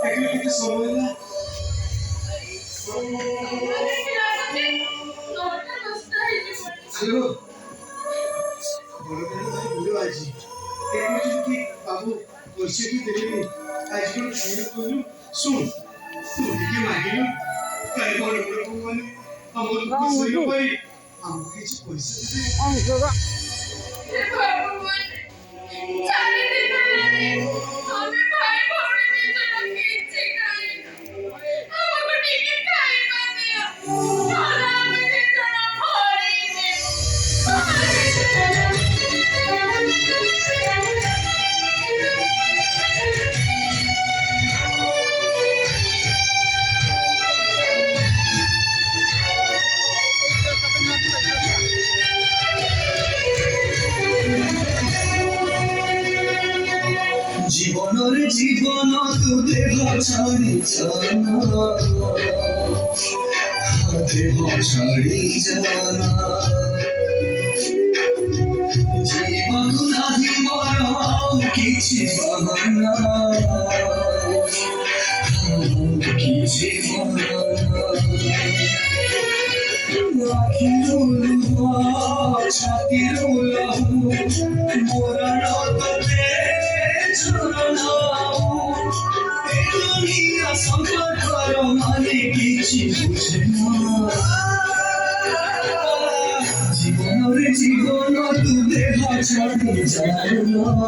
একটু কিছু সময় না হ্যালো বড়দের ভাই বুঝে আছি একটু কি বাবু পয়সা কি দেবে আজকে খাইয়ে করলু শুন তোদিকে মাগিলু তাই বড় বড় মানে আমার খুশি হই আমাকে কিছু পয়সা দেবে অঙ্কটা জীবনের জীবন দেহ ছাড়ি জানা দেহ ছাড়ি জানা জীবন নাহি মর কিছু বাহানা কিছু বাহানা ছাতির মোরা নদে সম্পর্ক মানে কিছু বুঝে না জীবনের জীবন তু দেহ ছাড়ি জানা